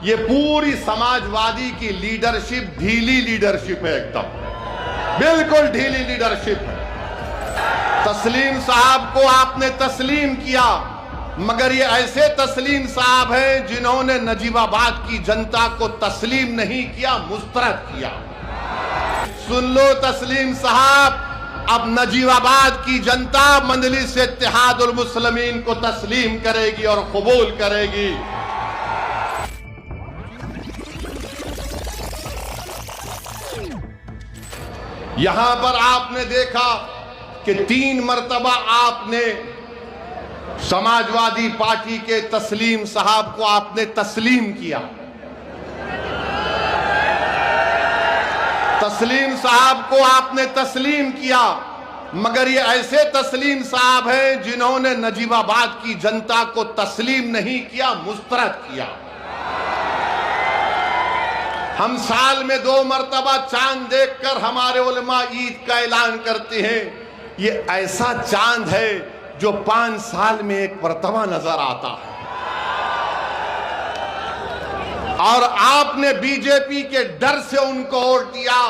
ये पूरी समाजवादी की लीडरशिप ढीली लीडरशिप है, एकदम बिल्कुल ढीली लीडरशिप है। तस्लीम साहब को आपने तस्लीम किया, मगर ये ऐसे तस्लीम साहब हैं जिन्होंने नजीबाबाद की जनता को तस्लीम नहीं किया, मुस्तरद किया। सुन लो तस्लीम साहब, अब नजीबाबाद की जनता मजलिस इत्तेहादुल मुस्लिमीन को तस्लीम करेगी और कबूल करेगी। यहां पर आपने देखा कि 3 मरतबा आपने समाजवादी पार्टी के तस्लीम साहब को आपने तस्लीम किया। तस्लीम साहब को आपने तस्लीम किया, मगर ये ऐसे तस्लीम साहब हैं जिन्होंने नजीबाबाद की जनता को तस्लीम नहीं किया, मुस्तरद किया। हम साल में 2 मरतबा चांद देखकर हमारे उलमा ईद का ऐलान करते हैं। ये ऐसा चांद है जो 5 साल में एक मरतबा नजर आता है। और आपने बीजेपी के डर से उनको वोट दिया,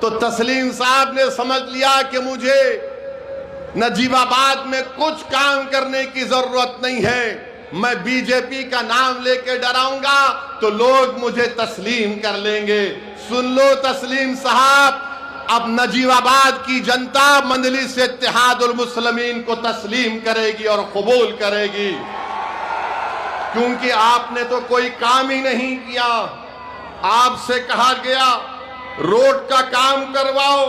तो तस्लीम साहब ने समझ लिया कि मुझे नजीबाबाद में कुछ काम करने की जरूरत नहीं है, मैं बीजेपी का नाम लेके डराऊंगा तो लोग मुझे तस्लीम कर लेंगे। सुन लो तस्लीम साहब, अब नजीबाबाद की जनता मजलिस इत्तेहादुल मुस्लिमीन को तस्लीम करेगी और कबूल करेगी, क्योंकि आपने तो कोई काम ही नहीं किया। आपसे कहा गया रोड का काम करवाओ,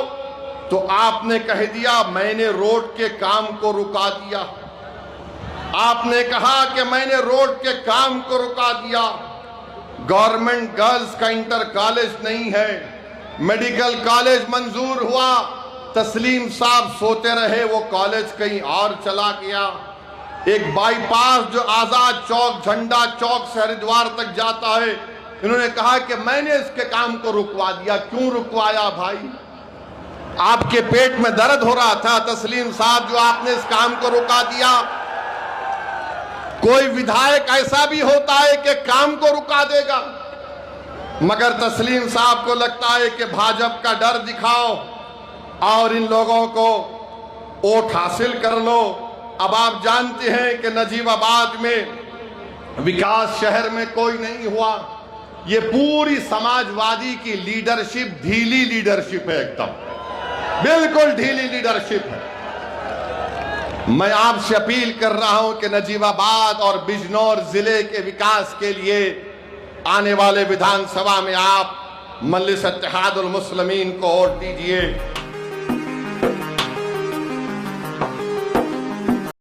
तो आपने कह दिया मैंने रोड के काम को रुका दिया। आपने कहा कि मैंने रोड के काम को रुका दिया। गवर्नमेंट गर्ल्स का इंटर कॉलेज नहीं है, मेडिकल कॉलेज मंजूर हुआ, तस्लीम साहब सोते रहे, वो कॉलेज कहीं और चला गया। एक बाईपास जो आजाद चौक झंडा चौक से हरिद्वार तक जाता है, इन्होंने कहा कि मैंने इसके काम को रुकवा दिया। क्यों रुकवाया भाई? आपके पेट में दर्द हो रहा था तस्लीम साहब, जो आपने इस काम को रुका दिया। कोई विधायक ऐसा भी होता है कि काम को रुका देगा, मगर तस्लीम साहब को लगता है कि भाजपा का डर दिखाओ और इन लोगों को वोट हासिल कर लो। अब आप जानते हैं कि नजीबाबाद में विकास शहर में कोई नहीं हुआ। ये पूरी समाजवादी की लीडरशिप ढीली लीडरशिप है, एकदम बिल्कुल ढीली लीडरशिप है। मैं आपसे अपील कर रहा हूं कि नजीबाबाद और बिजनौर जिले के विकास के लिए आने वाले विधानसभा में आप मजलिस इत्तेहादुल मुस्लिमीन को वोट दीजिए।